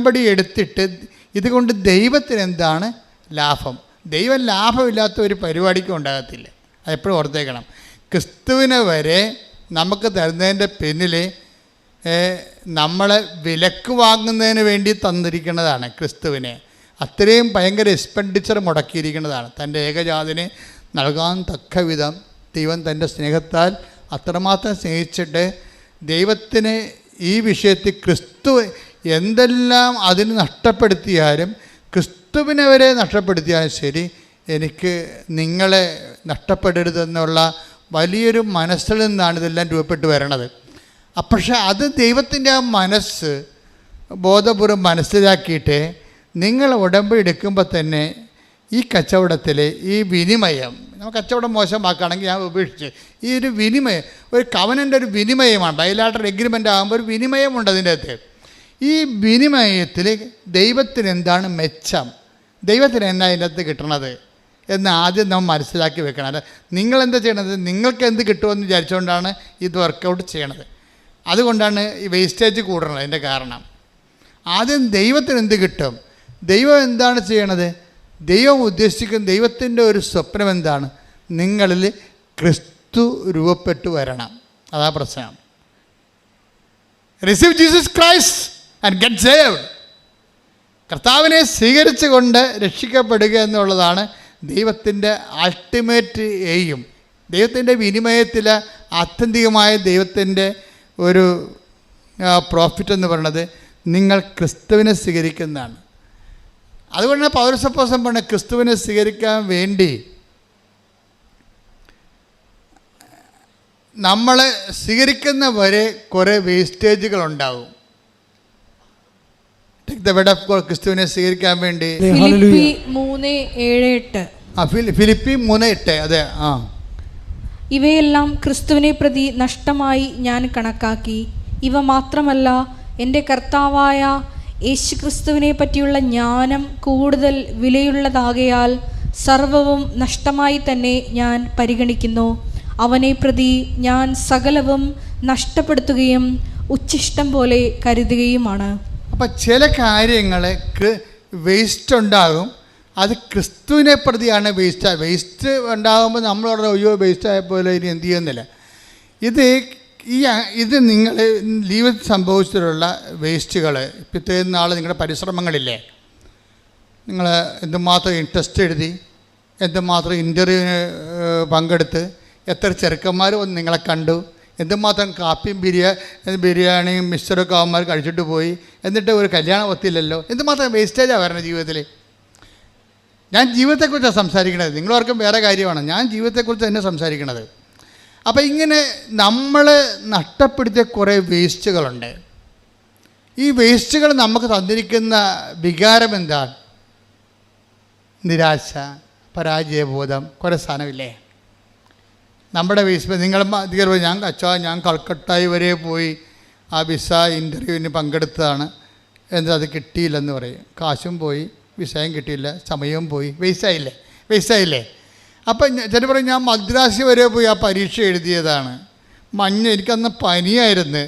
ഉടമ്പടി എടുത്തിട്ട് ഇതുകൊണ്ട് ദൈവത്തിന് എന്താണ് ലാഭം? ദൈവം ലാഭമില്ലാത്ത ഒരു പരിപാടിക്കും ഉണ്ടാകത്തില്ല. അതെപ്പോഴും ഓർത്തേക്കണം. ക്രിസ്തുവിനെ വരെ നമുക്ക് തരുന്നതിൻ്റെ പിന്നിൽ നമ്മളെ വിലക്ക് വാങ്ങുന്നതിന് വേണ്ടി തന്നിരിക്കുന്നതാണ്. ക്രിസ്തുവിനെ അത്രയും ഭയങ്കര എക്സ്പെൻഡിച്ചർ മുടക്കിയിരിക്കുന്നതാണ്. തൻ്റെ ഏകജാതിനെ നൽകാൻ തക്ക വിധം ദൈവം തൻ്റെ സ്നേഹത്താൽ അത്രമാത്രം സ്നേഹിച്ചിട്ട് ദൈവത്തിന് ഈ വിഷയത്തിൽ ക്രിസ്തു എന്തെല്ലാം അതിന് നഷ്ടപ്പെടുത്തിയാലും, ക്രിസ്തുവിനെ വരെ നഷ്ടപ്പെടുത്തിയാലും ശരി, എനിക്ക് നിങ്ങളെ നഷ്ടപ്പെടരുതെന്നുള്ള വലിയൊരു മനസ്സിൽ നിന്നാണ് ഇതെല്ലാം രൂപപ്പെട്ട് വരണത്. പക്ഷേ അത് ദൈവത്തിൻ്റെ ആ മനസ്സ് ബോധപൂർവ്വം മനസ്സിലാക്കിയിട്ട് നിങ്ങൾ ഉടമ്പടി എടുക്കുമ്പോൾ തന്നെ ഈ കച്ചവടത്തിൽ ഈ വിനിമയം, നമുക്ക് കച്ചവടം മോശമാക്കുകയാണെങ്കിൽ ഞാൻ ഉപേക്ഷിച്ച് ഈ ഒരു വിനിമയം, ഒരു കവനൻ്റെ ഒരു വിനിമയമാണ്. ബൈലാറ്ററൽ എഗ്രിമെൻ്റ് ആകുമ്പോൾ ഒരു വിനിമയമുണ്ട് അതിൻ്റെ അകത്ത്. ഈ വിനിമയത്തിൽ ദൈവത്തിന് എന്താണ് മെച്ചം, ദൈവത്തിന് എന്നാ അതിൻ്റെ അകത്ത് കിട്ടണത് എന്ന് ആദ്യം നമ്മൾ മനസ്സിലാക്കി വെക്കണം. അല്ല നിങ്ങളെന്താ ചെയ്യണത്, നിങ്ങൾക്ക് എന്ത് കിട്ടുമെന്ന് വിചാരിച്ചുകൊണ്ടാണ് ഇത് വർക്കൗട്ട് ചെയ്യണത്. അതുകൊണ്ടാണ് ഈ വേസ്റ്റേജ് കൂടുന്നത്. അതിൻ്റെ കാരണം ആദ്യം ദൈവത്തിന് എന്ത് കിട്ടും, ദൈവം എന്താണ് ചെയ്യണത്, ദൈവം ഉദ്ദേശിക്കുന്ന ദൈവത്തിൻ്റെ ഒരു സ്വപ്നം എന്താണ്, നിങ്ങളിൽ ക്രിസ്തു രൂപപ്പെട്ടു വരണം. അതാ പ്രശ്നം. Receive Jesus Christ and get saved. കർത്താവിനെ സ്വീകരിച്ചു കൊണ്ട് രക്ഷിക്കപ്പെടുക എന്നുള്ളതാണ് ദൈവത്തിൻ്റെ അൾട്ടിമേറ്റ് എയിം. ദൈവത്തിൻ്റെ വിനിമയത്തിൽ ആത്യന്തികമായ ദൈവത്തിൻ്റെ ഒരു പ്രോഫിറ്റ് എന്ന് പറയുന്നത് നിങ്ങൾ ക്രിസ്തുവിനെ സ്വീകരിക്കുന്നതാണ്. അതുകൊണ്ടാണ് പൗരസപ്പോസം പറഞ്ഞ ക്രിസ്തുവിനെ സ്വീകരിക്കാൻ വേണ്ടി നമ്മൾ സ്വീകരിക്കുന്ന വരെ കുറേ വേസ്റ്റേജുകളുണ്ടാവും. ക്രിസ്തുവിനെ സ്വീകരിക്കാൻ വേണ്ടി ഫിലിപ്പി 3:7-8. ഫിലിപ്പി 3:8. അതെ. ഇവയെല്ലാം ക്രിസ്തുവിനെ പ്രതി നഷ്ടമായി ഞാൻ കണക്കാക്കി. ഇവ മാത്രമല്ല, എൻ്റെ കർത്താവായ യേശു ക്രിസ്തുവിനെ പറ്റിയുള്ള ജ്ഞാനം കൂടുതൽ വിലയുള്ളതാകയാൽ സർവവും നഷ്ടമായി തന്നെ ഞാൻ പരിഗണിക്കുന്നു. അവനെ പ്രതി ഞാൻ സകലവും നഷ്ടപ്പെടുത്തുകയും ഉച്ഛിഷ്ടം പോലെ കരുതുകയുമാണ്. അപ്പം ചില കാര്യങ്ങൾ വേസ്റ്റ് ഉണ്ടാകും, അത് ക്രിസ്തുവിനെ പ്രതിയാണ് വേസ്റ്റ് ഉണ്ടാകുമ്പോൾ നമ്മളോട് അയ്യോ വേസ്റ്റ് ആയപ്പോലെ ഇനി എന്ത് ചെയ്യുന്നില്ല. ഇത് നിങ്ങൾ ജീവിതത്തിൽ സംഭവിച്ചിട്ടുള്ള വേസ്റ്റുകൾ, ഇപ്പോഴത്തേം നാൾ നിങ്ങളുടെ പരിശ്രമങ്ങളില്ലേ, നിങ്ങൾ എന്തുമാത്രം ഇൻട്രസ്റ്റ് എഴുതി, എന്തുമാത്രം ഇൻ്റർവ്യൂവിന് പങ്കെടുത്ത്, എത്ര ചെറുക്കന്മാർ വന്ന് നിങ്ങളെ കണ്ടു, എന്തുമാത്രം കാപ്പിയും ബിരിയാണിയും മിക്സറൊക്കെ അവന്മാർ കഴിച്ചിട്ട് പോയി, എന്നിട്ട് ഒരു കല്യാണം ഒത്തില്ലല്ലോ. എന്തുമാത്രം വേസ്റ്റേജാണ് വരണത് ജീവിതത്തിൽ. ഞാൻ ജീവിതത്തെക്കുറിച്ചാണ് സംസാരിക്കണത്, നിങ്ങളോർക്കും വേറെ കാര്യമാണ്. ഞാൻ ജീവിതത്തെക്കുറിച്ച് തന്നെ സംസാരിക്കണത്. അപ്പോൾ ഇങ്ങനെ നമ്മൾ നഷ്ടപ്പെടുത്തിയ കുറേ വേസ്റ്റുകളുണ്ട്. ഈ വേസ്റ്റുകൾ നമുക്ക് തന്നിരിക്കുന്ന വികാരം എന്താണ്? നിരാശ, പരാജയബോധം, കുറേ സാധനമില്ലേ നമ്മുടെ വേസ്റ്റ്. നിങ്ങൾ ഞാൻ കൽക്കട്ടായി വരെ പോയി ആ വിസ ഇൻ്റർവ്യൂവിന് പങ്കെടുത്തതാണ്, എന്നിട്ട് അത് കിട്ടിയില്ലെന്ന് പറയും. കാശും പോയി, വിസയും കിട്ടിയില്ല, സമയവും പോയി, വേസ്റ്റായില്ലേ. അപ്പം ചില പറയും ഞാൻ മദ്രാസ് വരെ പോയി ആ പരീക്ഷ എഴുതിയതാണ്. എനിക്കന്ന് പനിയായിരുന്നു,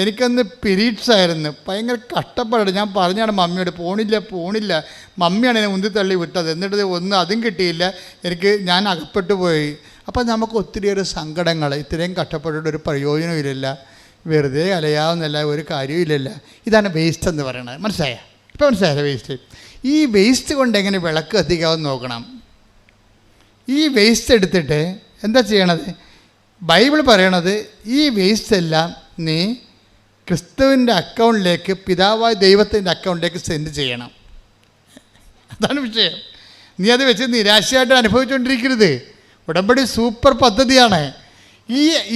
എനിക്കന്ന് പീരീഡ്സ് ആയിരുന്നു, ഭയങ്കര കഷ്ടപ്പാട്. ഞാൻ പറഞ്ഞാണ് മമ്മിയോട് പോണില്ല. മമ്മിയാണ് എന്നെ ഉന്തി തള്ളി വിട്ടത്. എന്നിട്ട് അതും കിട്ടിയില്ല, ഞാൻ അകപ്പെട്ടു പോയി. അപ്പം നമുക്ക് ഒത്തിരിയേറെ സങ്കടങ്ങൾ. ഇത്രയും കഷ്ടപ്പെട്ടിട്ട് ഒരു പ്രയോജനമില്ല, വെറുതെ അലയാവുന്നില്ല, ഒരു കാര്യമില്ലല്ല. ഇതാണ് വേസ്റ്റ് എന്ന് പറയുന്നത്. മനസ്സിലായോ വേസ്റ്റ്? ഈ വേസ്റ്റ് കൊണ്ട് എങ്ങനെ വിളക്ക് കത്തിക്കാമെന്ന് നോക്കണം. ഈ വേസ്റ്റ് എടുത്തിട്ട് എന്താ ചെയ്യണത്? ബൈബിൾ പറയണത് ഈ വേസ്റ്റ് എല്ലാം നീ ക്രിസ്തുവിൻ്റെ അക്കൗണ്ടിലേക്ക്, പിതാവായ ദൈവത്തിൻ്റെ അക്കൗണ്ടിലേക്ക് സെൻഡ് ചെയ്യണം. അതാണ് വിഷയം. നീ അത് വെച്ച് നിരാശയായിട്ട് അനുഭവിച്ചുകൊണ്ടിരിക്കരുത്. ഉടമ്പടി സൂപ്പർ പദ്ധതിയാണ്.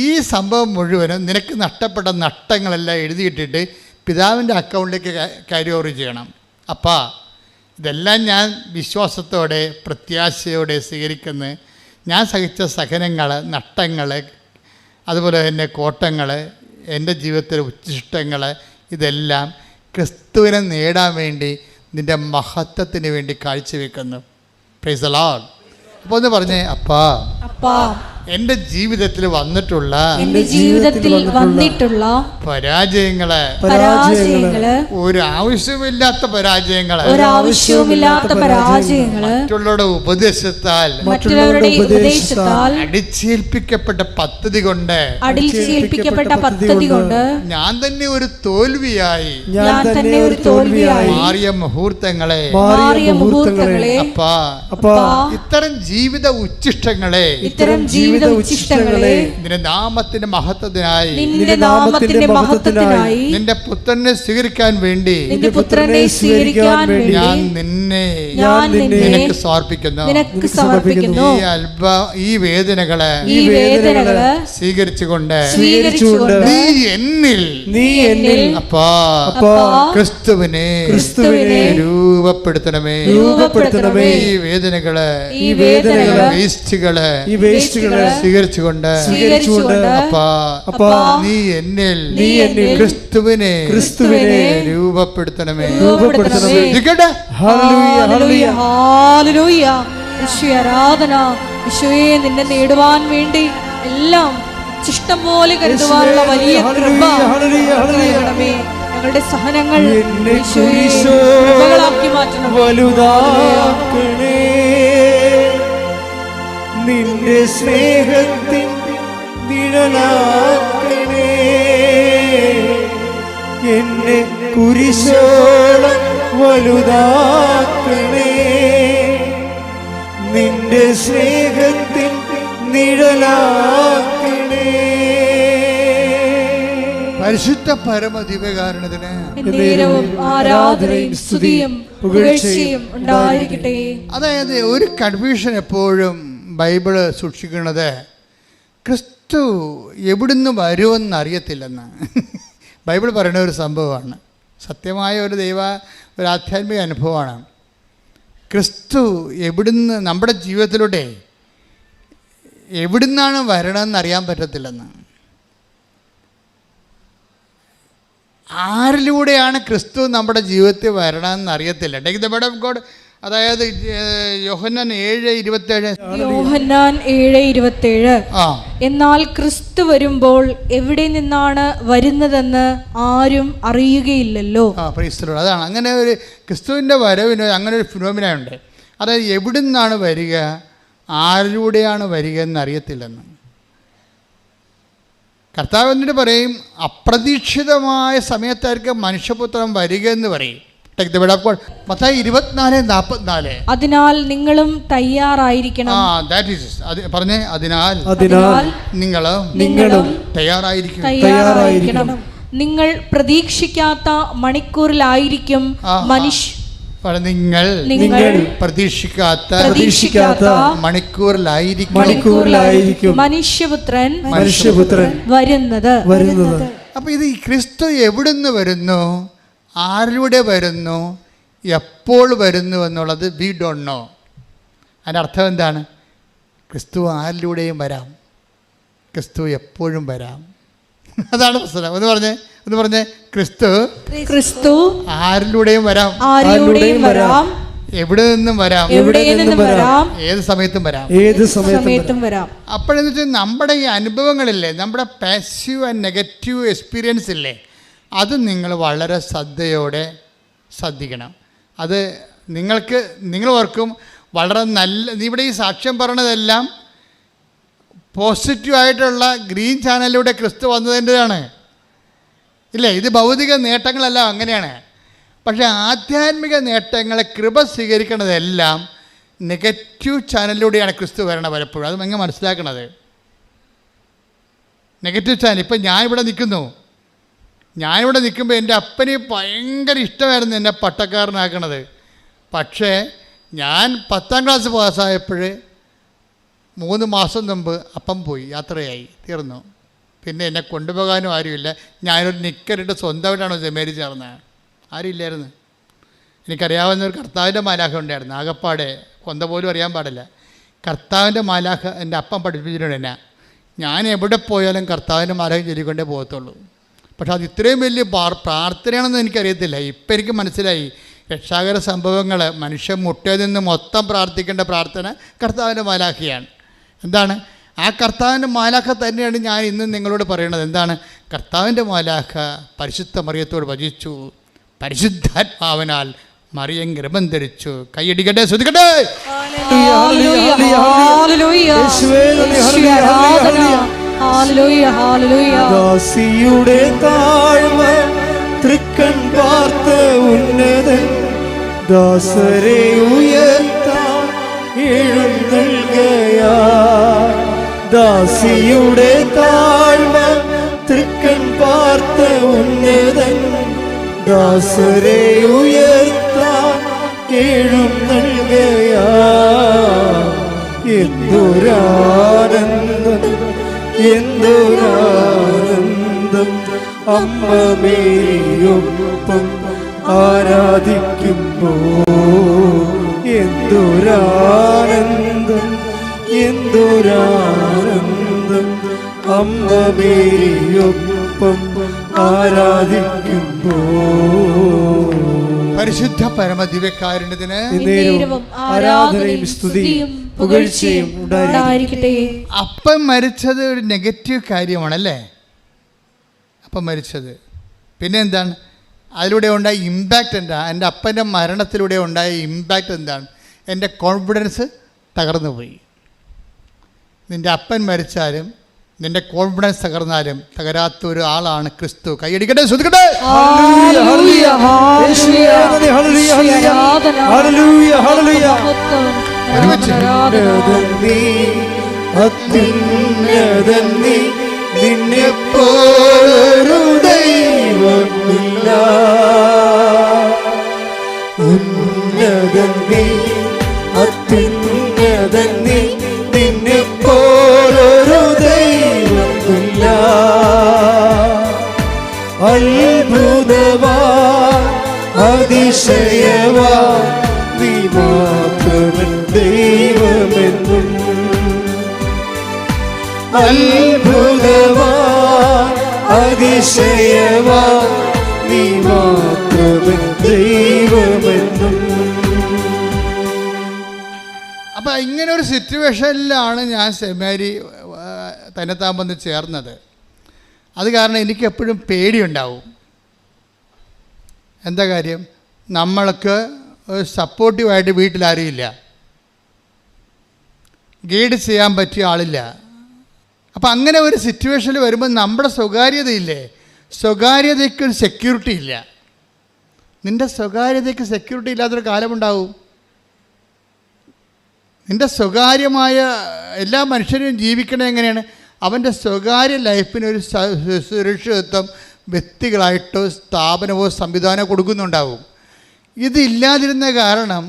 ഈ സംഭവം മുഴുവനും നിനക്ക് നഷ്ടപ്പെട്ട നഷ്ടങ്ങളെല്ലാം എഴുതിയിട്ടിട്ട് പിതാവിൻ്റെ അക്കൗണ്ടിലേക്ക് ക്യാരി ഓവർ ചെയ്യണം. അപ്പാ, ഇതെല്ലാം ഞാൻ വിശ്വാസത്തോടെ പ്രത്യാശയോടെ സ്വീകരിക്കുന്നു. ഞാൻ സഹിച്ച സഹനങ്ങൾ, നഷ്ടങ്ങൾ, അതുപോലെ തന്നെ കോട്ടങ്ങൾ, എൻ്റെ ജീവിതത്തിലെ ഉച്ഛിഷ്ടങ്ങൾ, ഇതെല്ലാം ക്രിസ്തുവിനെ നേടാൻ വേണ്ടി നിൻ്റെ മഹത്വത്തിന് വേണ്ടി കാഴ്ചവെക്കുന്നു. Praise the Lord. അപ്പോൾ ഒന്ന് പറഞ്ഞേ, അപ്പാ എൻ്റെ ജീവിതത്തിൽ വന്നിട്ടുള്ള പരാജയങ്ങള് ഒരു ആവശ്യമില്ലാത്ത പരാജയങ്ങള് മറ്റുള്ളവരുടെ ഉപദേശത്താൽ അടിച്ചേൽപ്പിക്കപ്പെട്ട പദ്ധതി കൊണ്ട് ഞാൻ തന്നെ ഒരു തോൽവിയായി മാറിയ മുഹൂർത്തങ്ങളെ അപ്പാ ഇത്തരം ജീവിത ഉച്ഛിഷ്ടങ്ങളെ നിന്റെ നാമത്തിന്റെ മഹത്വത്തിനായി നിന്റെ പുത്രനെ സ്വീകരിക്കാൻ വേണ്ടി ഞാൻ നിന്നെ നിനക്ക് സമർപ്പിക്കുന്നു. ഈ വേദനകളെ സ്വീകരിച്ചുകൊണ്ട് നീ എന്നിൽ അപ്പാ ക്രിസ്തുവിനെ രൂപപ്പെടുത്തണമേ. ഈ വേദനകളെ വേസ്റ്റുകളെ സ്വീകരിച്ചുകൊണ്ട് അപ്പാ നീ എന്നിൽ ക്രിസ്തുവിനെ രൂപപ്പെടുത്തണമേ. ആരാധന ഈശോയെ, നിന്നെ നേടുവാൻ വേണ്ടി എല്ലാം ഇഷ്ടം പോലെ കരുതുവാനുള്ള വലിയ കൃപ നൽകണമേ. ഞങ്ങളുടെ സഹനങ്ങൾ കൃപകളാക്കി മാറ്റണം. വലുതാക്കണേ നിന്റെ സ്നേഹത്തിൻ നിഴലാക്കണേ. എന്നെ കുരിശോളം വലുതാക്കണേ. നിന്റെ സ്നേഹത്തിൻ നിഴലാക്കണേ. പരിശുദ്ധ പരമദിവ്യകാരുണ്യത്തിന് ആരാധനയും സ്തുതിയും പുകഴ്ചയും ഉണ്ടായിരിക്കട്ടെ. അതായത് ഒരു കൺഫ്യൂഷൻ എപ്പോഴും ബൈബിള് സൂക്ഷിക്കുന്നത് ക്രിസ്തു എവിടുന്ന് വരുമെന്ന് അറിയത്തില്ലെന്ന് ബൈബിൾ പറയുന്ന ഒരു സംഭവമാണ്. സത്യമായ ഒരു ആധ്യാത്മിക അനുഭവമാണ്. ക്രിസ്തു എവിടുന്ന് നമ്മുടെ ജീവിതത്തിലൂടെ എവിടുന്നാണ് വരണമെന്ന് അറിയാൻ പറ്റത്തില്ലെന്ന്. ആരിലൂടെയാണ് ക്രിസ്തു നമ്മുടെ ജീവിതത്തിൽ വരണമെന്ന് അറിയത്തില്ല. Take the word of God. അതായത് യോഹന്നാൻ 7:27 എന്നാൽ ക്രിസ്തു വരുമ്പോൾ എവിടെ നിന്നാണ് വരുന്നതെന്ന് ആരും അറിയുകയില്ലല്ലോ. അതാണ് അങ്ങനെ ഒരു ക്രിസ്തുവിൻ്റെ വരവിന് അങ്ങനെ ഒരു ഫിനോമിനുണ്ട്. അതായത് എവിടെ നിന്നാണ് വരിക, ആരിലൂടെയാണ് വരിക എന്നറിയത്തില്ലെന്ന്. കർത്താവ് എന്നിട്ട് പറയും, അപ്രതീക്ഷിതമായ സമയത്തായിരിക്കും മനുഷ്യപുത്രൻ വരിക എന്ന് പറയും. മത്തായി 24:44 അതിനാൽ നിങ്ങളും തയ്യാറായിരിക്കണം. പറഞ്ഞേ, അതിനാൽ നിങ്ങളും തയ്യാറായിരിക്കണം. നിങ്ങൾ പ്രതീക്ഷിക്കാത്ത മണിക്കൂറിലായിരിക്കും നിങ്ങൾ പ്രതീക്ഷിക്കാത്ത മണിക്കൂറിലായിരിക്കും മനുഷ്യപുത്രൻ വരുന്നത്. അപ്പൊ ഇത് ക്രിസ്തു എവിടുന്ന് വരുന്നു, ആരിലൂടെ വരുന്നു, എപ്പോൾ വരുന്നു എന്നുള്ളത് വി ഡോണ്ട് നോ. അതിൻ്റെ അർത്ഥം എന്താണ്? ക്രിസ്തു ആരിലൂടെയും വരാം, ക്രിസ്തു എപ്പോഴും വരാം. അതാണ് പ്രശ്നം. ഒന്ന് പറഞ്ഞേ ക്രിസ്തു ആരിലൂടെയും വരാം, എവിടെ നിന്നും വരാം, ഏത് സമയത്തും വരാം. അപ്പോഴെന്ന് വെച്ചാൽ നമ്മുടെ ഈ അനുഭവങ്ങളില്ലേ, നമ്മുടെ പാസീവ് ആൻഡ് നെഗറ്റീവ് എക്സ്പീരിയൻസ് ഇല്ലേ, അത് നിങ്ങൾ വളരെ ശ്രദ്ധയോടെ ശ്രദ്ധിക്കണം. അത് നിങ്ങൾ ഓർക്കും വളരെ നല്ല. ഇവിടെ ഈ സാക്ഷ്യം പറയണതെല്ലാം പോസിറ്റീവായിട്ടുള്ള ഗ്രീൻ ചാനലിലൂടെ ക്രിസ്തു വന്നതിൻ്റെതാണ് ഇല്ലേ. ഇത് ഭൗതിക നേട്ടങ്ങളെല്ലാം അങ്ങനെയാണ്. പക്ഷേ ആധ്യാത്മിക നേട്ടങ്ങളെ കൃപ സ്വീകരിക്കുന്നതെല്ലാം നെഗറ്റീവ് ചാനലിലൂടെയാണ് ക്രിസ്തു വരണത് പലപ്പോഴും. അത് എങ്ങനെ മനസ്സിലാക്കണത്? Negative channel. ഇപ്പം ഞാനിവിടെ നിൽക്കുമ്പോൾ എൻ്റെ അപ്പന് ഭയങ്കര ഇഷ്ടമായിരുന്നു എന്നെ പട്ടക്കാരനാക്കണത്. പക്ഷേ ഞാൻ 10ാം ക്ലാസ് പാസ്സായപ്പോൾ 3 മാസം മുമ്പ് അപ്പം പോയി, യാത്രയായി, തീർന്നു. പിന്നെ എന്നെ കൊണ്ടുപോകാനും ആരുമില്ല. ഞാനൊരു നിക്കറിട്ട് സ്വന്തമായിട്ടാണ് സെമേരി ചേർന്നത്. ആരുമില്ലായിരുന്നു. എനിക്കറിയാവുന്ന ഒരു കർത്താവിൻ്റെ മാലാഖ ഉണ്ടായിരുന്നു. ആകപ്പാടെ കൊന്ത പോലും അറിയാൻ പാടില്ല. കർത്താവിൻ്റെ മാലാഖ എൻ്റെ അപ്പം പഠിപ്പിച്ചിട്ടുണ്ട് എന്നെ. ഞാൻ എവിടെ പോയാലും കർത്താവിൻ്റെ മാലാഖ ചൊല്ലിക്കൊണ്ടേ പോകത്തുള്ളൂ. പക്ഷെ അത് ഇത്രയും വലിയ പ്രാർത്ഥനയാണെന്ന് എനിക്കറിയത്തില്ല. ഇപ്പം എനിക്ക് മനസ്സിലായി. രക്ഷാകര സംഭവങ്ങൾ മനുഷ്യൻ മുട്ടയിൽ നിന്ന് മൊത്തം പ്രാർത്ഥിക്കേണ്ട പ്രാർത്ഥന കർത്താവിൻ്റെ മാലാഖയാണ്. എന്താണ്? ആ കർത്താവിൻ്റെ മാലാഖ തന്നെയാണ് ഞാൻ ഇന്ന് നിങ്ങളോട് പറയണത്. എന്താണ്? കർത്താവിൻ്റെ മാലാഖ പരിശുദ്ധ മറിയത്തോട് വചിച്ചു, പരിശുദ്ധാത്മാവിനാൽ മറിയം ഗർഭം ധരിച്ചു. കൈയടിക്കട്ടെ, ശ്രദ്ധിക്കട്ടെ. ദാസിയുടെ താഴ്മ തൃക്കൺ പാർത്ത ഉന്നതൻ ദാസരെ ഉയർത്താൻ എഴുന്നള്ളുകയാ. ദാസിയുടെ താഴ്മ തൃക്കൺ പാർത്ത ഉന്നതൻ ദാസരെ ഉയർത്താൻ എഴുന്നള്ളുകയാ. എന്തൊരാനന്ദം, എന്തൊരാനന്ദം, അമ്മ മേരിയൊപ്പം ആരാധിക്കുമ്പോൾ. എന്തൊരാനന്ദം, എന്തൊരാനന്ദം, അമ്മ മേരിയൊപ്പം ആരാധിക്കുമ്പോൾ. പരിശുദ്ധ പരമദിവ്യകാരുണ്യത്തിന് ആരാധനയും സ്തുതിയും പുകഴ്ചയും ഉണ്ടായിരിക്കട്ടെ. അപ്പം മരിച്ചത് ഒരു നെഗറ്റീവ് കാര്യമാണല്ലേ? അപ്പം മരിച്ചത് പിന്നെ എന്താണ്? അതിലൂടെ ഉണ്ടായ ഇമ്പാക്റ്റ് എന്താ? എൻ്റെ അപ്പൻ്റെ മരണത്തിലൂടെ ഉണ്ടായ ഇമ്പാക്റ്റ് എന്താണ്? എൻ്റെ കോൺഫിഡൻസ് തകർന്നു പോയി. നിൻ്റെ അപ്പൻ മരിച്ചാലും നിൻ്റെ കോൺഫിഡൻസ് തകർന്നാലും തകരാത്ത ഒരു ആളാണ് ക്രിസ്തു. കൈയടിക്കട്ടെ, ശ്രദ്ധിക്കട്ടെ. നിന്നെപ്പോലൊരു ദൈവമില്ല. ഉന്നതൻ നീ, അത്യുന്നതൻ നീ, നിന്നെപ്പോലൊരു ദൈവമില്ല. അത്ഭുതവാ, അതിശയവാ, നീ മാത്രമൻ ദൈവമെന്നും. അത്ഭുതവാ, അതിശയവാ, നീ മാത്രമൻ ദൈവമെന്നും. അപ്പം ഇങ്ങനെ ഒരു സിറ്റുവേഷനിലാണ് ഞാൻ സെമിനാരി തന്നെത്താൻ വന്ന് ചേർന്നത്. അത് കാരണം എനിക്ക് എപ്പോഴും പേടിയുണ്ടാവും. എന്താ കാര്യം? നമ്മൾക്ക് ഒരു സപ്പോർട്ടീവായിട്ട് വീട്ടിലാരുമില്ല, ഗൈഡ് ചെയ്യാൻ പറ്റിയ ആളില്ല. അപ്പം അങ്ങനെ ഒരു സിറ്റുവേഷനിൽ വരുമ്പോൾ നമ്മുടെ സ്വകാര്യതയില്ലേ, സ്വകാര്യതയ്ക്കൊരു സെക്യൂരിറ്റി ഇല്ല. നിൻ്റെ സ്വകാര്യതയ്ക്ക് സെക്യൂരിറ്റി ഇല്ലാത്തൊരു കാലമുണ്ടാവും. നിൻ്റെ സ്വകാര്യമായ എല്ലാ മനുഷ്യരും ജീവിക്കണത് എങ്ങനെയാണ്? അവൻ്റെ സ്വകാര്യ ലൈഫിനൊരു സുരക്ഷിതത്വം വ്യക്തികളായിട്ടോ സ്ഥാപനമോ സംവിധാനമോ കൊടുക്കുന്നുണ്ടാവും. ഇതില്ലാതിരുന്ന കാരണം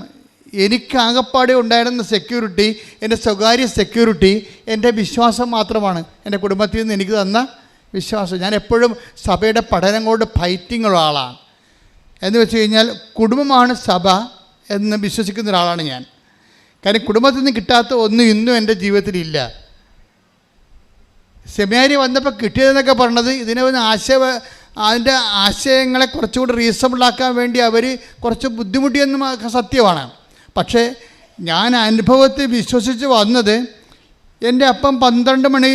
എനിക്ക് ആകപ്പാടെ ഉണ്ടായിരുന്ന സെക്യൂരിറ്റി, എൻ്റെ സ്വകാര്യ സെക്യൂരിറ്റി എൻ്റെ വിശ്വാസം മാത്രമാണ്. എൻ്റെ കുടുംബത്തിൽ നിന്ന് എനിക്ക് തന്ന വിശ്വാസം. ഞാൻ എപ്പോഴും സഭയുടെ പഠനം കൊണ്ട് ഫൈറ്റിംഗ് ഉള്ള ആളാണ്. എന്ന് വെച്ച് കഴിഞ്ഞാൽ കുടുംബമാണ് സഭ എന്ന് വിശ്വസിക്കുന്ന ഒരാളാണ് ഞാൻ. കാരണം കുടുംബത്തിൽ നിന്ന് കിട്ടാത്ത ഒന്നും ഇന്നും എൻ്റെ ജീവിതത്തിലില്ല. സെമിനാരി വന്നപ്പോൾ കിട്ടിയതെന്നൊക്കെ പറഞ്ഞത് ഇതിനെ ഒന്ന് അതിൻ്റെ ആശയങ്ങളെ കുറച്ചുകൂടി റീസണബിളാക്കാൻ വേണ്ടി അവർ കുറച്ച് ബുദ്ധിമുട്ടിയെന്നും സത്യമാണ്. പക്ഷേ ഞാൻ അനുഭവത്തിൽ വിശ്വസിച്ച് വന്നത്, എൻ്റെ അപ്പം 12 മണി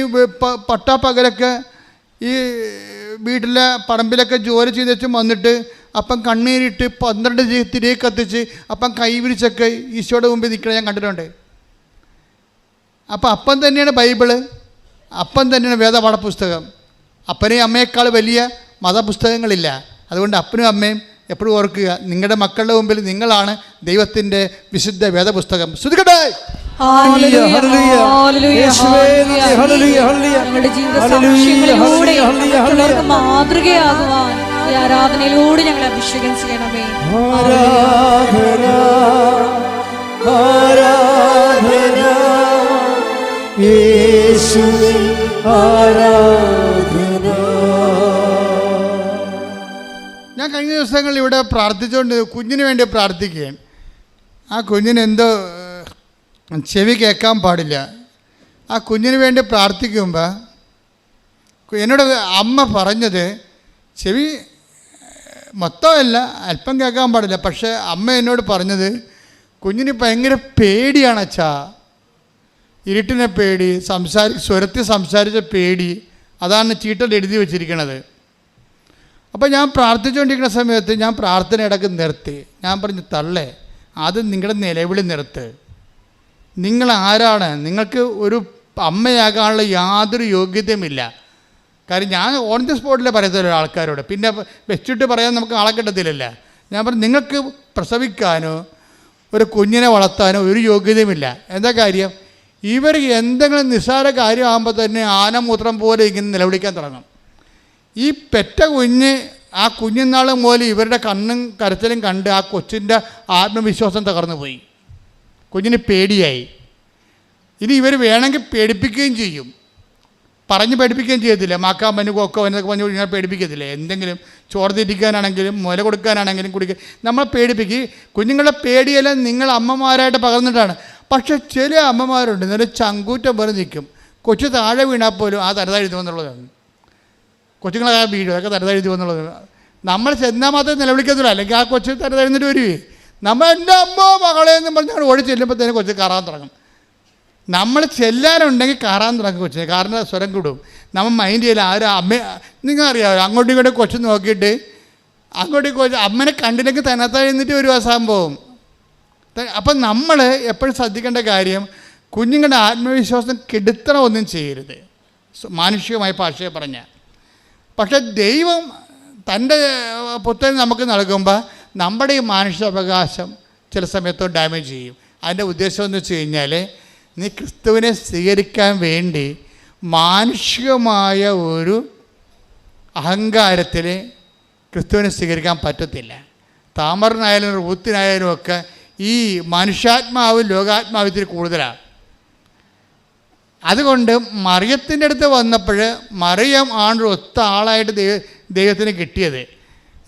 പട്ടാപ്പകലൊക്കെ ഈ വീട്ടിലെ പറമ്പിലൊക്കെ ജോലി ചെയ്തും വന്നിട്ട് അപ്പം കണ്ണീരിട്ട് 12 തിരികെ കത്തിച്ച് അപ്പം കൈവിരിച്ചൊക്കെ ഈശോയുടെ മുമ്പിൽ നിൽക്കണ ഞാൻ കണ്ടിട്ടുണ്ട്. അപ്പം അപ്പം തന്നെയാണ് ബൈബിള്, അപ്പം തന്നെയാണ് വേദപാഠപുസ്തകം. അപ്പനെയും അമ്മയേക്കാൾ വലിയ മതപുസ്തകങ്ങളില്ല. അതുകൊണ്ട് അപ്പനും അമ്മയും എപ്പോഴും ഓർക്കുക, നിങ്ങളുടെ മക്കളുടെ മുമ്പിൽ നിങ്ങളാണ് ദൈവത്തിൻ്റെ വിശുദ്ധ വേദപുസ്തകം. ശ്രദ്ധിക്കട്ടെ. മാതൃകയാകുവാൻ ഈ ആരാധനയിലൂടെ ഞങ്ങളെ അഭിഷേകം ചെയ്യണമേ. ആരാധന, ആരാധന, യേശുവേ ആരാധന. ഞാൻ കഴിഞ്ഞ ദിവസങ്ങളിൽ ഇവിടെ പ്രാർത്ഥിച്ചുകൊണ്ട് കുഞ്ഞിന് വേണ്ടി പ്രാർത്ഥിക്കുകയാണ്. ആ കുഞ്ഞിനെന്തോ ചെവി കേൾക്കാൻ പാടില്ല. ആ കുഞ്ഞിന് വേണ്ടി പ്രാർത്ഥിക്കുമ്പോൾ എന്നോട് അമ്മ പറഞ്ഞത്, ചെവി മൊത്തമല്ല, അല്പം കേൾക്കാൻ പാടില്ല. പക്ഷേ അമ്മ എന്നോട് പറഞ്ഞത്, കുഞ്ഞിന് ഭയങ്കര പേടിയാണ് അച്ഛാ. ഇരുട്ടിനെ പേടി, സ്വരത്തിൽ സംസാരിച്ച പേടി, അതാണ് ചീട്ടൽ എഴുതി വച്ചിരിക്കുന്നത്. അപ്പോൾ ഞാൻ പ്രാർത്ഥിച്ചുകൊണ്ടിരിക്കുന്ന സമയത്ത് ഞാൻ പ്രാർത്ഥന ഇടയ്ക്ക് നിർത്തി. ഞാൻ പറഞ്ഞു, തള്ളേ, അത് നിങ്ങളുടെ നിലവിളി നിർത്ത്. നിങ്ങൾ ആരാണ്? നിങ്ങൾക്ക് ഒരു അമ്മയാകാനുള്ള യാതൊരു യോഗ്യതയുമില്ല. കാര്യം ഞാൻ ഓൺ ദി സ്പോട്ടിൽ പറയത്തില്ല ആൾക്കാരോട്, പിന്നെ വെച്ചിട്ട് പറയാൻ നമുക്ക് ആളെ കിട്ടത്തില്ലല്ല. ഞാൻ പറഞ്ഞു, നിങ്ങൾക്ക് പ്രസവിക്കാനോ ഒരു കുഞ്ഞിനെ വളർത്താനോ ഒരു യോഗ്യതയുമില്ല. എന്താ കാര്യം? ഇവർ എന്തെങ്കിലും നിസ്സാര കാര്യമാകുമ്പോൾ തന്നെ ആനമൂത്രം പോലെ ഇങ്ങനെ നിലവിളിക്കാൻ തുടങ്ങും. ഈ പെറ്റ കുഞ്ഞ്, ആ കുഞ്ഞുനാൾ മുതൽ ഇവരുടെ കണ്ണും കരച്ചിലും കണ്ട് ആ കൊച്ചിൻ്റെ ആത്മവിശ്വാസം തകർന്നു പോയി. കുഞ്ഞിന് പേടിയായി. ഇനി ഇവർ വേണമെങ്കിൽ പേടിപ്പിക്കുകയും ചെയ്യും. പറഞ്ഞ് പേടിപ്പിക്കുകയും ചെയ്യത്തില്ല. മാക്കാൻ പഞ്ഞു കൊക്കോ എന്നൊക്കെ പറഞ്ഞു കഴിഞ്ഞാൽ പേടിപ്പിക്കത്തില്ലേ? എന്തെങ്കിലും ചോറ് തിരിക്കാനാണെങ്കിലും മുല കൊടുക്കാനാണെങ്കിലും കുടിക്കുക നമ്മൾ പേടിപ്പിക്കും. കുഞ്ഞുങ്ങളുടെ പേടിയെല്ലാം നിങ്ങൾ അമ്മമാരായിട്ട് പകർന്നിട്ടാണ്. പക്ഷെ ചില അമ്മമാരുണ്ട് നല്ല ചങ്കൂറ്റം പോലെ നിൽക്കും. കൊച്ചു താഴെ വീണാൽ പോലും ആ തരതാഴ്ത്തുമെന്നുള്ളതാണ്. കൊച്ചുങ്ങളെ വീഴും, അതൊക്കെ തരതാഴ്ത്തുമെന്നുള്ളത്. നമ്മൾ ചെന്നാൽ മാത്രമേ നിലവിളിക്കത്തില്ല, അല്ലെങ്കിൽ ആ കൊച്ചു തരതാഴ്ന്നിട്ട് വരുവേ. നമ്മൾ എൻ്റെ അമ്മ മകളെ എന്നും പറഞ്ഞാൽ ഓടി ചെല്ലുമ്പോഴത്തേനും കൊച്ചു കയറാൻ തുടങ്ങും. നമ്മൾ ചെല്ലാനുണ്ടെങ്കിൽ കയറാൻ തുടങ്ങും കൊച്ചിന്. കാരണം സ്വരം കൂടും. നമ്മൾ മൈൻഡ് ചെയ്യില്ല. ആരും അമ്മ നിങ്ങൾക്കറിയാമോ, അങ്ങോട്ടും ഇങ്ങോട്ടും കൊച്ചു നോക്കിയിട്ട് അങ്ങോട്ടും കൊച്ചു അമ്മനെ കണ്ടില്ലെങ്കിൽ തന്നെത്താഴ്ന്നിട്ട് ഒരു സംഭവം. അപ്പം നമ്മൾ എപ്പോഴും ശ്രദ്ധിക്കേണ്ട കാര്യം, കുഞ്ഞുങ്ങളുടെ ആത്മവിശ്വാസം കെടുത്തണമൊന്നും ചെയ്യരുത്, മാനുഷികമായ ഭാഷയെ പറഞ്ഞാൽ. പക്ഷെ ദൈവം തൻ്റെ പുത്രൻ നമുക്ക് നൽകുമ്പോൾ നമ്മുടെ ഈ മാനുഷികാവകാശം ചില സമയത്ത് ഡാമേജ് ചെയ്യും. അതിൻ്റെ ഉദ്ദേശം എന്ന് വെച്ച് കഴിഞ്ഞാൽ, നീ ക്രിസ്തുവിനെ സ്വീകരിക്കാൻ വേണ്ടി മാനുഷികമായ ഒരു അഹങ്കാരത്തിൽ ക്രിസ്തുവിനെ സ്വീകരിക്കാൻ പറ്റത്തില്ല. താമറിനായാലും റൂത്തിനായാലും ഒക്കെ ഈ മനുഷ്യാത്മാവ് ലോകാത്മാവ് ഇത്തിരി കൂടുതലാണ്. അതുകൊണ്ട് മറിയത്തിൻ്റെ അടുത്ത് വന്നപ്പോൾ മറിയം ആണ് ഒത്ത ആളായിട്ട് ദൈവത്തിന് കിട്ടിയത്.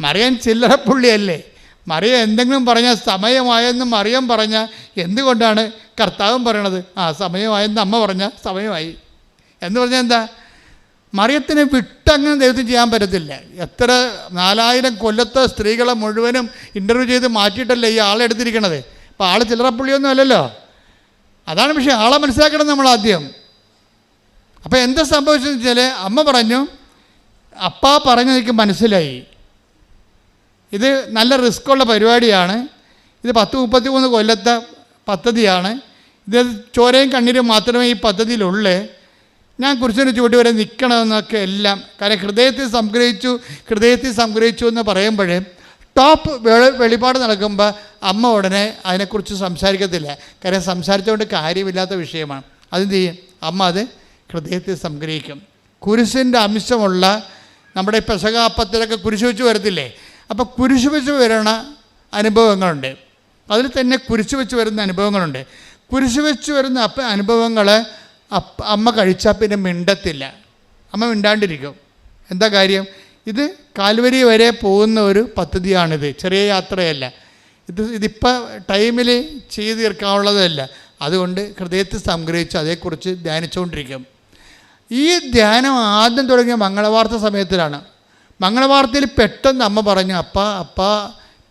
മറിയം ചില്ലറപ്പുള്ളിയല്ലേ. മറിയം എന്തെങ്കിലും പറഞ്ഞാൽ സമയമായെന്ന് മറിയം പറഞ്ഞാൽ എന്തുകൊണ്ടാണ് കർത്താവും പറയണത്? സമയമായെന്ന് അമ്മ പറഞ്ഞാൽ സമയമായി എന്ന് പറഞ്ഞാൽ എന്താ? മറിയത്തിനെ വിട്ടങ്ങനെ ദൈവത്തിന് ചെയ്യാൻ പറ്റത്തില്ല. എത്ര 4000 കൊല്ലത്തെ സ്ത്രീകളെ മുഴുവനും ഇൻ്റർവ്യൂ ചെയ്ത് മാറ്റിയിട്ടല്ലേ ഈ ആളെ എടുത്തിരിക്കണത്. അപ്പോൾ ആൾ ചില്ലറപ്പുള്ളിയൊന്നും അല്ലല്ലോ. അതാണ് പക്ഷേ ആളെ മനസ്സിലാക്കണം നമ്മൾ ആദ്യം. അപ്പോൾ എന്താ സംഭവിച്ചതെന്ന് വെച്ചാൽ, അമ്മ പറഞ്ഞു, അപ്പാ പറഞ്ഞു എനിക്ക് മനസ്സിലായി, ഇത് നല്ല റിസ്ക്കുള്ള പരിപാടിയാണ്, ഇത് 10-33 കൊല്ലത്തെ പദ്ധതിയാണ്, ഇത് ചോരയും കണ്ണീരും മാത്രമേ ഈ പദ്ധതിയിലുള്ളൂ, ഞാൻ കുരിശിന് ചുവട്ടി വരെ നിൽക്കണമെന്നൊക്കെ എല്ലാം. കാരണം ഹൃദയത്തിൽ സംഗ്രഹിച്ചു എന്ന് പറയുമ്പോഴേ ടോപ്പ് വെളിപാട് നടക്കുമ്പോൾ അമ്മ ഉടനെ അതിനെക്കുറിച്ച് സംസാരിക്കത്തില്ല. കാരണം സംസാരിച്ചുകൊണ്ട് കാര്യമില്ലാത്ത വിഷയമാണ്. അതെന്ത് ചെയ്യും? അമ്മ അത് ഹൃദയത്തിൽ സംഗ്രഹിക്കും. കുരിശിൻ്റെ അംശമുള്ള നമ്മുടെ പെസഹാപ്പത്തിലൊക്കെ കുരിശ് വെച്ച് വരത്തില്ലേ? അപ്പോൾ കുരിശ് വെച്ച് വരുന്ന അനുഭവങ്ങളുണ്ട്. അതിൽ തന്നെ കുരിശ് വെച്ച് വരുന്ന അനുഭവങ്ങളുണ്ട്. കുരിശ് വെച്ച് വരുന്ന അനുഭവങ്ങൾ അമ്മ കഴിച്ചാൽ പിന്നെ മിണ്ടത്തില്ല. അമ്മ മിണ്ടാണ്ടിരിക്കും. എന്താ കാര്യം? ഇത് കാൽവരി വരെ പോകുന്ന ഒരു പദ്ധതിയാണിത്. ചെറിയ യാത്രയല്ല. ഇതിപ്പോൾ ടൈമിൽ ചെയ്ത് തീർക്കാനുള്ളതല്ല. അതുകൊണ്ട് ഹൃദയത്തിൽ സംഗ്രഹിച്ച് അതേക്കുറിച്ച് ധ്യാനിച്ചുകൊണ്ടിരിക്കും. ഈ ധ്യാനം ആദ്യം തുടങ്ങിയ മംഗളവാർത്ത സമയത്തിലാണ്. മംഗളവാർത്തയിൽ പെട്ടെന്ന് അമ്മ പറഞ്ഞു, അപ്പ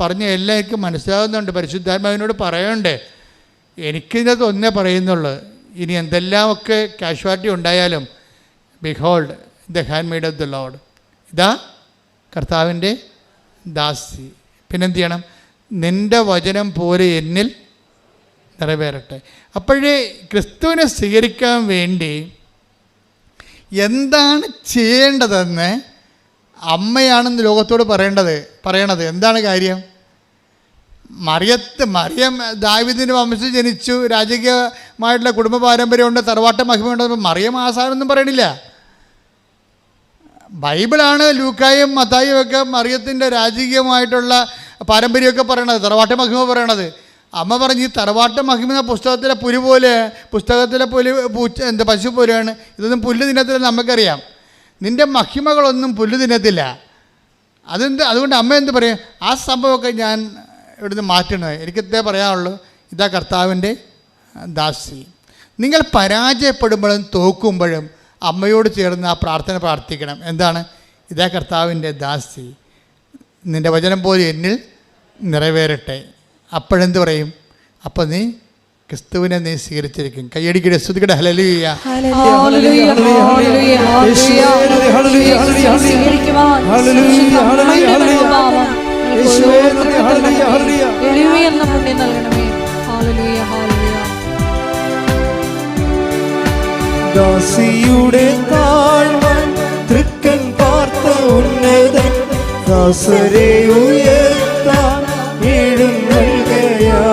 പറഞ്ഞ എല്ലാം എനിക്ക് മനസ്സിലാകുന്നുണ്ട്, പരിശുദ്ധാത്മാവിനോട് പറയണ്ടേ, എനിക്കിതിനകത്ത് ഒന്നേ പറയുന്നുള്ളൂ, ഇനി എന്തെല്ലാമൊക്കെ കാഷ്വാലിറ്റി ഉണ്ടായാലും behold the hand made of the Lord, ഇതാ കർത്താവിൻ്റെ ദാസി. പിന്നെന്ത് ചെയ്യണം? നിൻ്റെ വചനം പോലെ എന്നിൽ നിറവേറട്ടെ. അപ്പോഴേ ക്രിസ്തുവിനെ സ്വീകരിക്കാൻ വേണ്ടി എന്താണ് ചെയ്യേണ്ടതെന്ന് അമ്മയാണെന്ന് ലോകത്തോട് പറയണത്. എന്താണ് കാര്യം? മറിയം ദാവീദിൻ്റെ വംശത്തിൽ ജനിച്ചു, രാജകീയമായിട്ടുള്ള കുടുംബ പാരമ്പര്യമുണ്ട്, തറവാട്ട മഹിമയുണ്ട്. മറിയം ആസാനൊന്നും പറയണില്ല. ബൈബിളാണ് ലൂക്കായും മത്തായും ഒക്കെ മറിയത്തിൻ്റെ രാജകീയമായിട്ടുള്ള പാരമ്പര്യമൊക്കെ പറയണത്, തറവാട്ട മഹിമ പറയണത്. അമ്മ പറഞ്ഞ് ഈ തറവാട്ട മഹിമ പുസ്തകത്തിലെ പുലി പോലെ, പുസ്തകത്തിലെ പശു പോലെയാണ്, ഇതൊന്നും പുല്ല് തിന്നത്തില്ല. നമുക്കറിയാം നിൻ്റെ മഹിമകളൊന്നും പുല്ല് തിന്നത്തില്ല. അതുകൊണ്ട് അമ്മ എന്ത് പറയും? ആ സംഭവമൊക്കെ ഞാൻ ഇവിടുന്ന് മാറ്റണത്. എനിക്കെന്തേ പറയാനുള്ളൂ, ഇതാ കർത്താവിൻ്റെ ദാസി. നിങ്ങൾ പരാജയപ്പെടുമ്പോഴും തോക്കുമ്പോഴും അമ്മയോട് ചേർന്ന് ആ പ്രാർത്ഥന പ്രാർത്ഥിക്കണം. എന്താണ്? ഇതാ കർത്താവിൻ്റെ ദാസി, നിൻ്റെ വചനം പോലെ എന്നിൽ നിറവേറട്ടെ. അപ്പോഴെന്ത് പറയും? അപ്പോൾ നീ ക്രിസ്തുവിനെ നീ സ്വീകരിച്ചിരിക്കും. കയ്യടിക്കട്ടെ, സ്തുതിക്കട്ടെ, ഹല്ലേലൂയ. Hallelujah, hallelujah, hallelujah. സ്വീകരിക്കുവാൻ അമ്മയുടെ മനോഭാവം എളിമയെന്ന പുണ്യം നൽകണമേ. Hallelujah, hallelujah. ദാസിയുടെ താഴ്മ തൃക്കൻ പാർത്ത ഉന്നതൻ ദാസരെ ഉയർത്താൻ എഴുന്നള്ളുകയാ.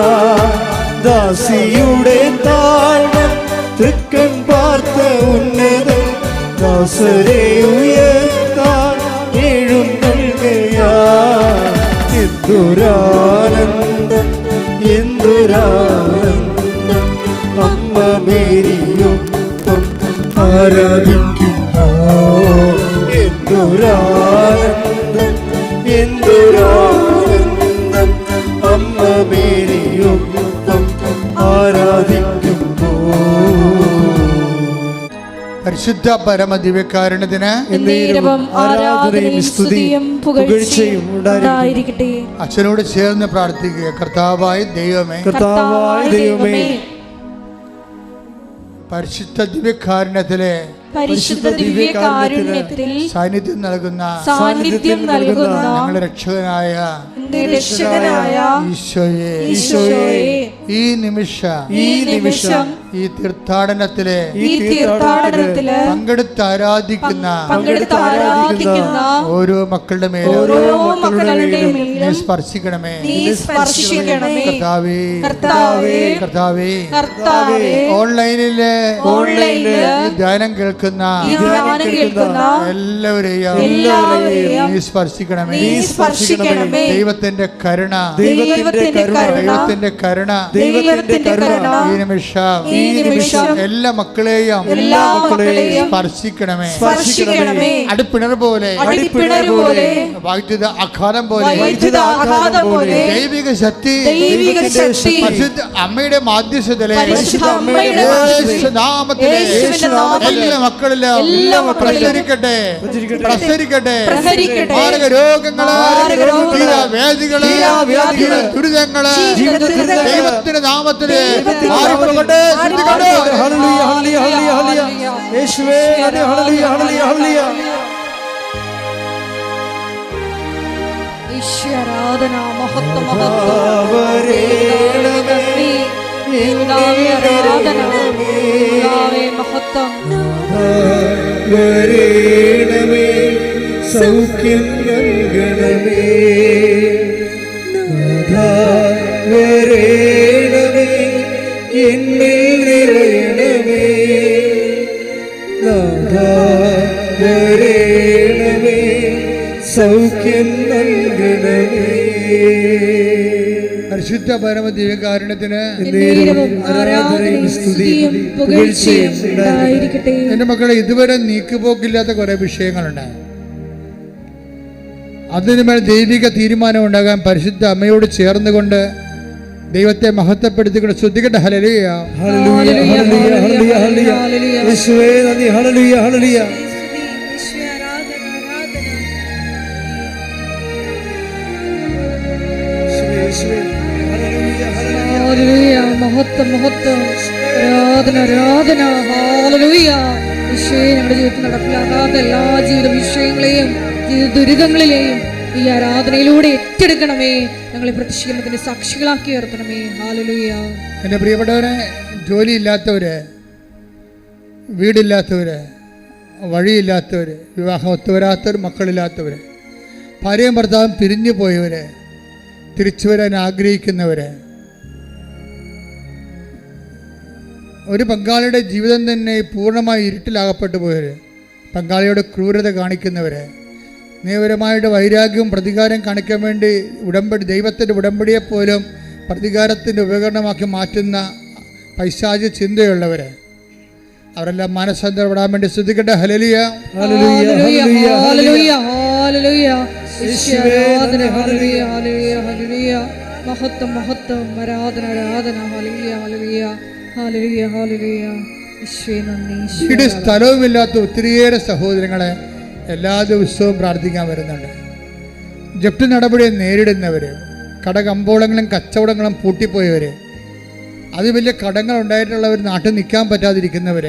ദാസിയുടെ താഴ്മ തൃക്കൻ പാർത്ത ഉന്നതൻ ദാസരെ ഉയർത്താൻ എഴുന്നള്ളുകയാ. എന്തൊരാനന്ദം, എന്തൊരാനന്ദം, അമ്മ മേരിയൊപ്പം ആരാധിക്കുന്നു. എന്തൊരാനന്ദം, എന്തൊരാനന്ദം, അമ്മ മേരിയൊപ്പം ആരാധിക്കുന്നു. പരിശുദ്ധ പരമദിവ്യകാരുണ്യത്തിന് എന്നേരവും ആരാധനയും സ്തുതിയും പുകഴ്ചയും ഉണ്ടായിരിക്കട്ടെ. അച്ഛനോട് ചേർന്ന് പ്രാർത്ഥിക്കുക. കർത്താവായ ദൈവമേ, കർത്താവായ ദൈവമേ, പരിശുദ്ധ ദിവ്യകാരുണ്യത്തിലെ പരിശുദ്ധ ദിവ്യകാരുണ്യത്തിൽ സാന്നിധ്യം നൽകുന്ന ഞങ്ങളുടെ രക്ഷകനായ ഈശോയെ, ഈ നിമിഷം ഈ തീർത്ഥാടനത്തിലെ പങ്കെടുത്ത് ആരാധിക്കുന്ന ഓരോ മക്കളുടെ മേലും നീ സ്പർശിക്കണമേ. കർത്താവേ, ഓൺലൈനിലെ ധ്യാനം കേൾക്കുന്ന എല്ലാവരെയും നീ സ്പർശിക്കണമേ. ദൈവത്തിന്റെ കരുണ ഈ നിമിഷം എല്ലാ മക്കളെയും സ്പർശിക്കണമേ. അടിപ്പിണർ പോലെ വൈദ്യുത ആഘാതം പോലെ ദൈവിക ശക്തി പരിശുദ്ധ അമ്മയുടെ മാധ്യസ്ഥതയിലെ നാമത്തിലെ എല്ലാ മക്കളിലും പ്രസരിക്കട്ടെ. മാരക രോഗങ്ങള്, വേദികള്, ദുരിതങ്ങള് ദൈവത്തിന്റെ നാമത്തില് മാറിപ്പോകട്ടെ. ഈശ്വരാധന മഹത്വ മഹത്വം വരേണമേ, സൗഖ്യം നൽകണമേ. നാഥാ വരേണമേ, എന്നിൽ നിറയണമേ. നാഥാ വരേണമേ, സൗഖ്യം നൽകണമേ. പരിശുദ്ധ പരമദിവ്യകാരുണ്യത്തിന് ആരാധനയും സ്തുതിയും പുകഴ്ചയും ഉണ്ടായിരിക്കട്ടെ. എൻ്റെ മക്കളെ, ഇതുവരെ നീക്കുപോക്കില്ലാത്ത കുറെ വിഷയങ്ങളുണ്ട്. അതിനുമേൽ ദൈവിക തീരുമാനം ഉണ്ടാകാൻ പരിശുദ്ധ അമ്മയോട് ചേർന്നുകൊണ്ട് ദൈവത്തെ മഹത്വപ്പെടുത്തിക്കൊണ്ട് ശ്രദ്ധിക്കട്ടെ. Hallelujah, hallelujah, hallelujah, hallelujah, hallelujah. യേശുവേ നന്ദി. Hallelujah, hallelujah. മഹത്വം മഹത്വം, ആരാധന ആരാധന. ഹല്ലേലൂയ. ഈശോയെ, ഞങ്ങളുടെ ജീവിതത്തിൽ നടപ്പിലാകാത്ത എല്ലാ ജീവിത വിഷയങ്ങളെയും ജീവിത ദുരിതങ്ങളിലെയും ഈ ആരാധനയിലൂടെ ഏറ്റെടുക്കണമേ. ഞങ്ങളെ പ്രത്യക്ഷീകരണത്തിന്റെ സാക്ഷികളാക്കി ഉയർത്തണമേ. ഹല്ലേലൂയ. എൻ്റെ പ്രിയപ്പെട്ടവരെ, ജോലിയില്ലാത്തവര്, വീടില്ലാത്തവര്, വഴിയില്ലാത്തവര്, വിവാഹം ഒത്തുവരാത്തവർ, മക്കളില്ലാത്തവര്, ഭാര്യയും ഭർത്താവും പിരിഞ്ഞു പോയവര്, തിരിച്ചു വരാൻ ആഗ്രഹിക്കുന്നവര്, ഒരു പങ്കാളിയുടെ ജീവിതം തന്നെ പൂർണ്ണമായി ഇരുട്ടിലാകപ്പെട്ടു പോയവർ, പങ്കാളിയോട് ക്രൂരത കാണിക്കുന്നവർ, നിയമപരമായിട്ട് വൈരാഗ്യവും പ്രതികാരം കാണിക്കാൻ വേണ്ടി ദൈവത്തിൻ്റെ ഉടമ്പടിയെപ്പോലും പ്രതികാരത്തിൻ്റെ ഉപകരണമാക്കി മാറ്റുന്ന പൈശാചിക ചിന്തയുള്ളവർ, അവരെല്ലാം മാനസാന്തരപ്പെടാൻ വേണ്ടി ശ്രദ്ധിക്കട്ടെ. Hallelujah, hallelujah, hallelujah, hallelujah, hallelujah. ആരാധന, ഹല്ലേലൂയ, ഹല്ലേലൂയ, ഹല്ലേലൂയ. മഹത്വം മഹത്വം, ആരാധന ആരാധന. Hallelujah, hallelujah, hallelujah, hallelujah. ഈശോയെ നന്ദി. വീട് സ്ഥലവുമില്ലാത്ത ഒത്തിരിയേറെ സഹോദരങ്ങളെ എല്ലാ ദിവസവും പ്രാർത്ഥിക്കാൻ വരുന്നുണ്ട്. ജപ്തി നടപടിയെ നേരിടുന്നവർ, കടകമ്പോളങ്ങളും കച്ചവടങ്ങളും പൂട്ടിപ്പോയവർ, അത് വലിയ കടങ്ങൾ ഉണ്ടായിട്ടുള്ളവർ നാട്ടിൽ നിൽക്കാൻ പറ്റാതിരിക്കുന്നവർ,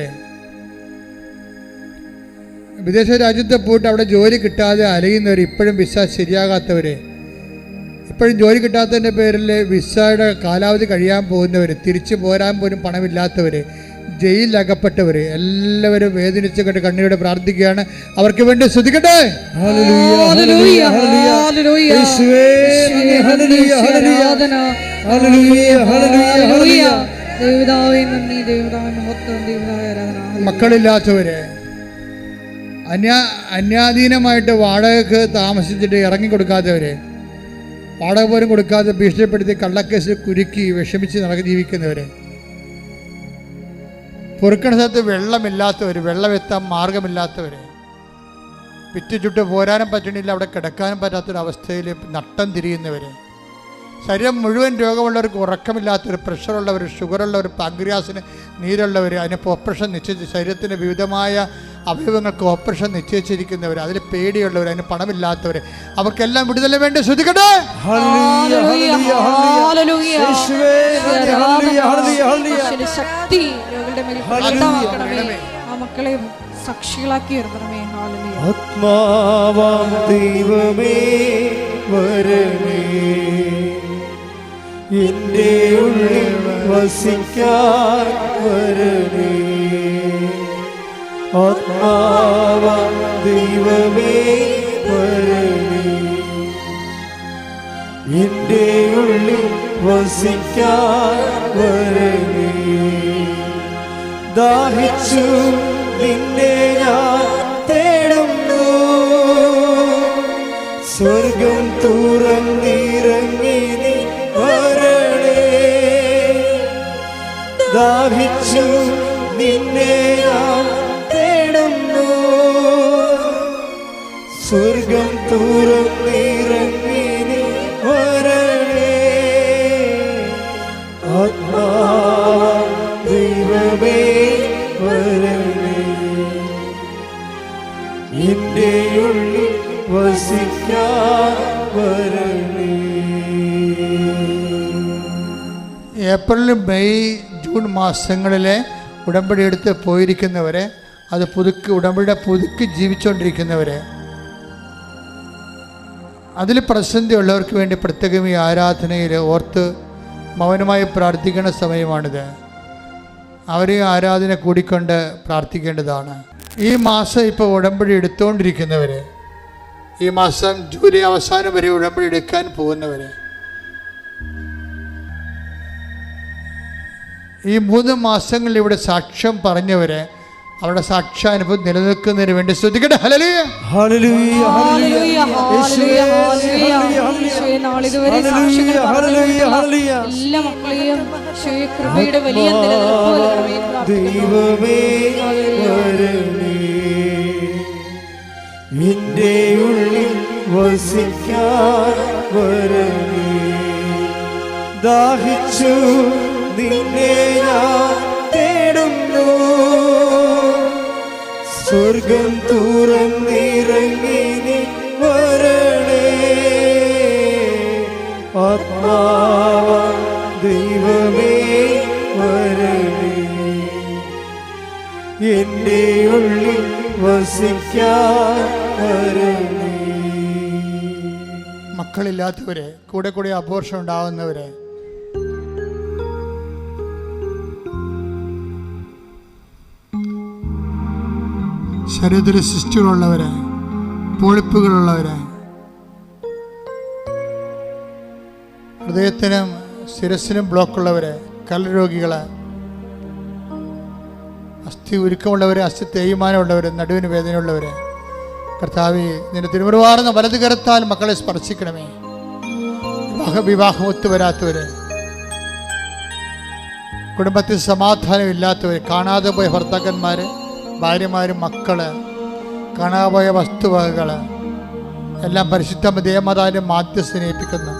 വിദേശ രാജ്യത്ത് പോയിട്ട് അവിടെ ജോലി കിട്ടാതെ അലയുന്നവർ, ഇപ്പോഴും വിസ ശരിയാകാത്തവർ, ഇപ്പോഴും ജോലി കിട്ടാത്തതിൻ്റെ പേരിൽ വിസയുടെ കാലാവധി കഴിയാൻ പോകുന്നവർ, തിരിച്ചു പോരാൻ പോലും പണമില്ലാത്തവർ, ജയിലിലകപ്പെട്ടവർ എല്ലാവരും വേദനിച്ച് കണ്ട് കണ്ണീരോടെ പ്രാർത്ഥിക്കുകയാണ്. അവർക്ക് വേണ്ടി സ്തുതിക്കട്ടെ. മക്കളില്ലാത്തവര്, അന്യാധീനമായിട്ട് വാടകയ്ക്ക് താമസിച്ചിട്ട് ഇറങ്ങിക്കൊടുക്കാത്തവര്, വാടക പോലും കൊടുക്കാതെ ഭീഷണിപ്പെടുത്തി കള്ളക്കേസിൽ കുരുക്കി വിഷമിച്ച് ജീവിക്കുന്നവര്, പൊറുക്കണ സ്ഥലത്ത് വെള്ളമില്ലാത്തവർ, വെള്ളമെത്താൻ മാർഗമില്ലാത്തവർ, വിറ്റുചുട്ട് പോരാനും പറ്റണില്ല, അവിടെ കിടക്കാനും പറ്റാത്തൊരവസ്ഥയിൽ നട്ടം തിരിയുന്നവർ, ശരീരം മുഴുവൻ രോഗമുള്ളവർക്ക്, ഉറക്കമില്ലാത്തവർ, പ്രഷറുള്ളവർ, ഷുഗറുള്ളവർ, പാങ്ക്രിയാസിന് നീരുള്ളവർ, അതിനിപ്പോൾ ഓപ്പറേഷൻ നിശ്ചയിച്ച് ശരീരത്തിൻ്റെ വിവിധമായ അവയവങ്ങൾക്ക് ഓപ്പറേഷൻ നിശ്ചയിച്ചിരിക്കുന്നവർ, അതിൽ പേടിയുള്ളവർ, അതിന് പണമില്ലാത്തവർ, അവർക്കെല്ലാം വിടുതല വേണ്ടി ശ്രദ്ധിക്കട്ടെ. ആത്മാവാം ദൈവമേ വരണേ, എൻ്റെ ഉള്ളിൽ വസിക്കാൻ വരണേ. ആത്മാവാം ദൈവമേ വരണേ, എൻ്റെ ഉള്ളിൽ വസിക്കാൻ വരണേ. ദാഹിച്ചു നിന്നെ ഞാൻ തേടുന്നു, സ്വർഗം തുറന്നിറങ്ങി നീ വരണേ. ദാഹിച്ചു നിന്നെ ഞാൻ തേടുന്നു, സ്വർഗം തുറന്നിറങ്ങി നീ വരണേ. ആത്മാവാം ദൈവമേ വരണേ, എൻ്റെ ഉള്ളിൽ വസിക്കാൻ വരണേ. ഏപ്രിൽ, മെയ്, ജൂൺ മാസങ്ങളിലെ ഉടമ്പടി എടുത്ത് പോയിരിക്കുന്നവരെ, അത് ഉടമ്പടിയുടെ പുതുക്കി ജീവിച്ചുകൊണ്ടിരിക്കുന്നവരെ, അതിൽ പ്രതിസന്ധിയുള്ളവർക്ക് വേണ്ടി പ്രത്യേകം ഈ ആരാധനയിൽ ഓർത്ത് മൗനമായി പ്രാർത്ഥിക്കേണ്ട സമയമാണിത്. അവർ ഈ ആരാധന കൂടിക്കൊണ്ട് പ്രാർത്ഥിക്കേണ്ടതാണ്. ഈ മാസം ഇപ്പോൾ ഉടമ്പടി എടുത്തുകൊണ്ടിരിക്കുന്നവർ, ഈ മാസം ജൂലൈ അവസാനം വരെ ഉടമ്പടി എടുക്കാൻ പോകുന്നവർ, ഈ 3 മാസങ്ങളിൽ ഇവിടെ സാക്ഷ്യം പറഞ്ഞവരെ, അവരുടെ സാക്ഷ്യാനുഭവം നിലനിൽക്കുന്നതിന് വേണ്ടി ശ്രദ്ധിക്കട്ടെ. ഹല്ലേലൂയ, ഹല്ലേലൂയ, ഹല്ലേലൂയ, യേശുവേ, നാളിതുവരെ സാക്ഷ്യങ്ങൾ പറഞ്ഞവരുള്ള എല്ലാ മക്കളെയും കൃപയുടെ വലിയ ദൈവമേ വരണേ, എൻ്റെ ഉള്ളിൽ വസിക്കാൻ വരണേ. ദാഹിച്ചു നിന്നെ ഞാൻ തേടുന്നു, സ്വർഗം തുറന്നിറങ്ങി നീ വരണേ. ആത്മാവാം ദൈവമേ വരണേ, എൻ്റെ ഉള്ളിൽ വസിക്കാൻ വരണേ. മക്കളില്ലാത്തവരെ, കൂടെ കൂടെ അബോർഷൻ ഉണ്ടാകുന്നവരെ, ശരീരത്തിൽ സിസ്റ്റുകളുള്ളവരെ, പൊളിപ്പുകളുള്ളവരെ, ഹൃദയത്തിനും ശിരസിനും ബ്ലോക്കുള്ളവരെ, കരൾ അസ്ഥി ഉരുക്കമുള്ളവരെ, അസ്ഥി തേയ്മാനമുള്ളവരെ, നടുവിന് വേദനയുള്ളവരെ, കർത്താവേ, നിന്റെ തിരുമുറുവാർന്ന വലത് കരത്താൽ മക്കളെ സ്പർശിക്കണമേ. വിവാഹം ഒത്തുവരാത്തവരെ, കുടുംബത്തിൽ സമാധാനമില്ലാത്തവർ, കാണാതെ പോയ ഭർത്താക്കന്മാർ, ഭാര്യമാർ, മക്കള്, കാണാതെ പോയ വസ്തുവകകൾ എല്ലാം പരിശുദ്ധ ദേവമാതാവിനെ മാധ്യസ്ഥനേൽപ്പിക്കുന്നു.